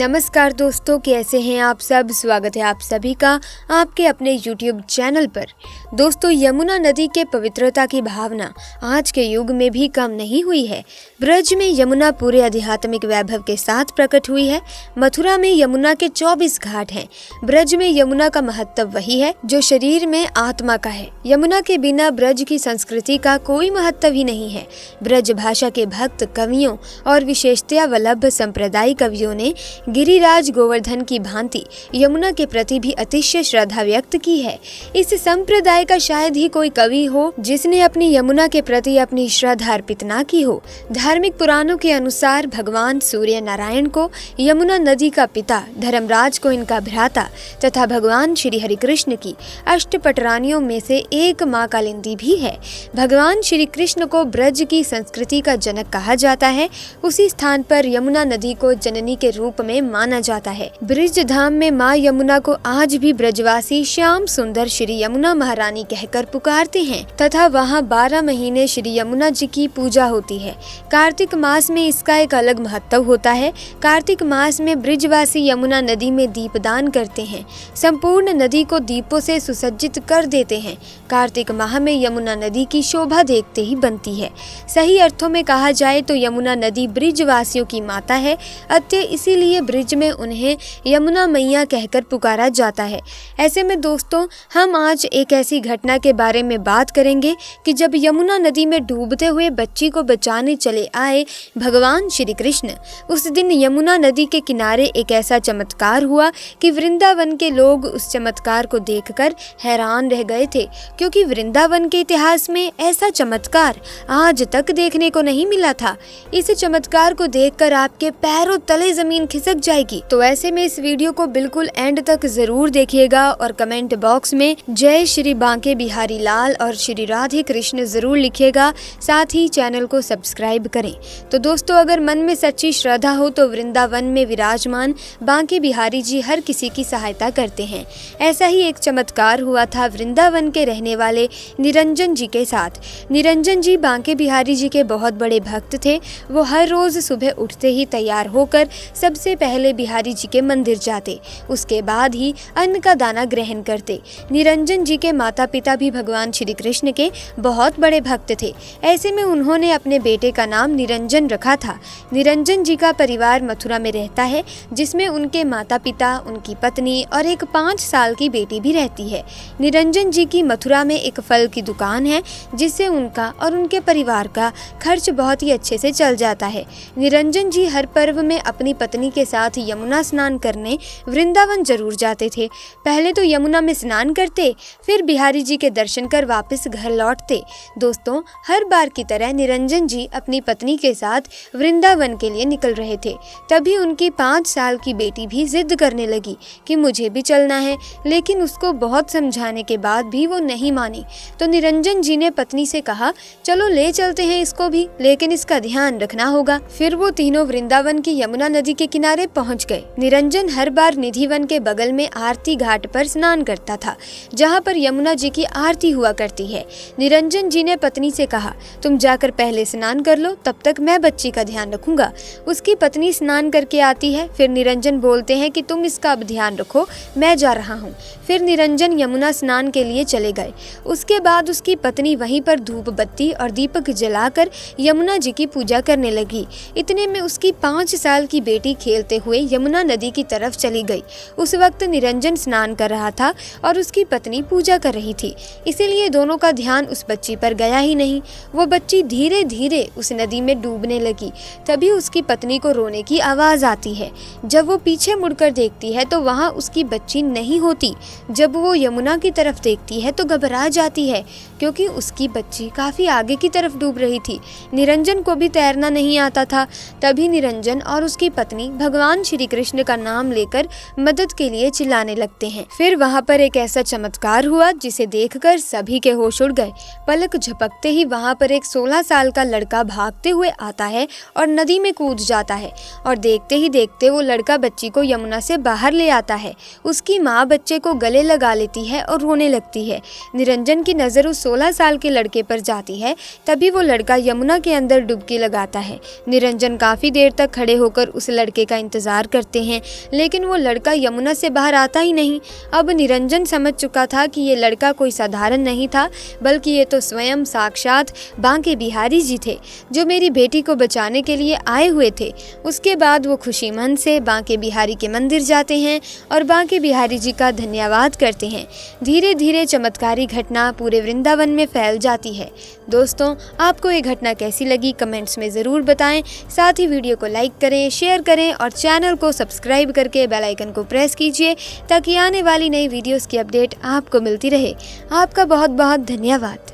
नमस्कार दोस्तों, कैसे हैं आप सब। स्वागत है आप सभी का आपके अपने YouTube चैनल पर। दोस्तों, यमुना नदी के पवित्रता की भावना आज के युग में भी कम नहीं हुई है। ब्रज में यमुना पूरे आध्यात्मिक वैभव के साथ प्रकट हुई है। मथुरा में यमुना के 24 घाट हैं। ब्रज में यमुना का महत्व वही है जो शरीर में आत्मा का है। यमुना के बिना ब्रज की संस्कृति का कोई महत्व ही नहीं है। ब्रज भाषा के भक्त कवियों और विशेषतया वल्लभ संप्रदाय कवियों ने गिरिराज गोवर्धन की भांति यमुना के प्रति भी अतिशय श्रद्धा व्यक्त की है। इस संप्रदाय का शायद ही कोई कवि हो जिसने अपनी यमुना के प्रति अपनी श्रद्धा अर्पित ना की हो। धार्मिक पुराणों के अनुसार भगवान सूर्य नारायण को यमुना नदी का पिता, धर्मराज को इनका भ्राता तथा भगवान श्री हरि कृष्ण की अष्टपटरानियों में से एक माँ कालिंदी भी है। भगवान श्री कृष्ण को ब्रज की संस्कृति का जनक कहा जाता है। उसी स्थान पर यमुना नदी को जननी के रूप में माना जाता है। ब्रज धाम में माँ यमुना को आज भी ब्रजवासी श्याम सुंदर श्री यमुना महारानी कहकर पुकारते हैं तथा वहाँ 12 महीने श्री यमुना जी की पूजा होती है। कार्तिक मास में इसका एक अलग महत्व होता है। कार्तिक मास में ब्रजवासी यमुना नदी में दीपदान करते हैं। संपूर्ण नदी को दीपों से सुसज्जित कर देते हैं। कार्तिक माह में यमुना नदी की शोभा देखते ही बनती है। सही अर्थों में कहा जाए तो यमुना नदी ब्रजवासियों की माता है। अतः इसीलिए ब्रज में उन्हें यमुना मैया कहकर पुकारा जाता है। ऐसे में दोस्तों, हम आज एक ऐसी घटना के बारे में बात करेंगे कि जब यमुना नदी में डूबते हुए बच्ची को बचाने चले आए भगवान श्री कृष्ण, उस दिन यमुना नदी के किनारे एक ऐसा चमत्कार हुआ कि वृंदावन के लोग उस चमत्कार को देखकर हैरान रह गए थे, क्योंकि वृंदावन के इतिहास में ऐसा चमत्कार आज तक देखने को नहीं मिला था। इस चमत्कार को देखकर आपके पैरों तले जमीन खिसक जाएगी। तो ऐसे में इस वीडियो को बिल्कुल एंड तक जरूर देखिएगा और कमेंट बॉक्स में जय श्री बांके बिहारी लाल और श्री राधे कृष्ण जरूर लिखिएगा। साथ ही चैनल को सब्सक्राइब करें। तो दोस्तों, अगर मन में सच्ची श्रद्धा हो तो वृंदावन में विराजमान बांके बिहारी जी हर किसी की सहायता करते हैं। ऐसा ही एक चमत्कार हुआ था वृंदावन के रहने वाले निरंजन जी के साथ। निरंजन जी बांके बिहारी जी के बहुत बड़े भक्त थे। वो हर रोज सुबह उठते ही तैयार होकर सबसे पहले बिहारी जी के मंदिर जाते, उसके बाद ही अन्न का दाना ग्रहण करते। निरंजन जी के माता पिता भी भगवान श्री कृष्ण के बहुत बड़े भक्त थे। ऐसे में उन्होंने अपने बेटे का नाम निरंजन रखा था। निरंजन जी का परिवार मथुरा में रहता है, जिसमें उनके माता पिता, उनकी पत्नी और एक 5 साल की बेटी भी रहती है। निरंजन जी की मथुरा में एक फल की दुकान है, जिससे उनका और उनके परिवार का खर्च बहुत ही अच्छे से चल जाता है। निरंजन जी हर पर्व में अपनी पत्नी के साथ यमुना स्नान करने वृंदावन जरूर जाते थे। पहले तो यमुना में स्नान करते, फिर बिहारी जी के दर्शन कर वापस घर लौटते। दोस्तों, हर बार की तरह निरंजन जी अपनी पत्नी के साथ वृंदावन के लिए निकल रहे थे। तभी उनकी 5 साल की बेटी भी जिद करने लगी कि मुझे भी चलना है, लेकिन उसको बहुत समझाने के बाद भी वो नहीं मानी। तो निरंजन जी ने पत्नी से कहा, चलो ले चलते हैं इसको भी, लेकिन इसका ध्यान रखना होगा। फिर वो तीनों वृंदावन की यमुना नदी के किनारे पहुंच गए। निरंजन हर बार निधिवन के बगल में आरती घाट पर स्नान करता था, जहां पर यमुना जी की आरती हुआ करती है। निरंजन जी ने पत्नी से कहा, तुम जाकर पहले स्नान कर लो, तब तक मैं बच्ची का ध्यान रखूंगा। उसकी पत्नी स्नान करके आती है। फिर निरंजन बोलते हैं कि तुम इसका अब ध्यान रखो, मैं जा रहा हूँ। फिर निरंजन यमुना स्नान के लिए चले गए। उसके बाद उसकी पत्नी वहीं पर धूप बत्ती और दीपक जलाकर यमुना जी की पूजा करने लगी। इतने में उसकी 5 साल की बेटी खेलते हुए यमुना नदी की तरफ चली गई। उस वक्त निरंजन स्नान कर रहा था और उसकी पत्नी पूजा कर रही थी, इसीलिए दोनों का ध्यान उस बच्ची पर गया ही नहीं। वो बच्ची धीरे धीरे उस नदी में डूबने लगी। तभी उसकी पत्नी को रोने की आवाज़ आती है। जब वो पीछे मुड़कर देखती है तो वहाँ उसकी बच्ची नहीं होती। जब वो यमुना की तरफ देखती है तो घबरा जाती है, क्योंकि उसकी बच्ची काफ़ी आगे की तरफ डूब रही थी। निरंजन को भी तैरना नहीं आता था। तभी निरंजन और उसकी पत्नी भगवान श्री कृष्ण का नाम लेकर मदद के लिए चिल्लाने लगते हैं। फिर वहाँ पर एक ऐसा चमत्कार हुआ जिसे देखकर सभी के होश उड़ गए। पलक झपकते ही वहाँ पर एक 16 साल का लड़का भागते हुए आता है और नदी में कूद जाता है, और देखते ही देखते वो लड़का बच्ची को यमुना से बाहर ले आता है। उसकी माँ बच्चे को गले लगा लेती है और रोने लगती है। निरंजन की नज़र उस 16 साल के लड़के पर जाती है। तभी वो लड़का यमुना के अंदर डुबकी लगाता है। निरंजन काफ़ी देर तक खड़े होकर उस लड़के का इंतज़ार करते हैं, लेकिन वो लड़का यमुना से बाहर आता ही नहीं। अब निरंजन समझ चुका था कि ये लड़का कोई साधारण नहीं था, बल्कि ये तो स्वयं साक्षात बांके बिहारी जी थे, जो मेरी बेटी को बचाने के लिए आए हुए थे। उसके बाद वो खुशी मन से बांके बिहारी के मंदिर जाते हैं और बांके बिहारी जी का धन्यवाद करते हैं। धीरे धीरे चमत्कारी घटना पूरे वृंदावन में फैल जाती है। दोस्तों, आपको ये घटना कैसी लगी कमेंट्स में ज़रूर बताएं। साथ ही वीडियो को लाइक करें, शेयर करें और चैनल को सब्सक्राइब करके बेल आइकन को प्रेस कीजिए, ताकि आने वाली नई वीडियोस की अपडेट आपको मिलती रहे। आपका बहुत बहुत धन्यवाद।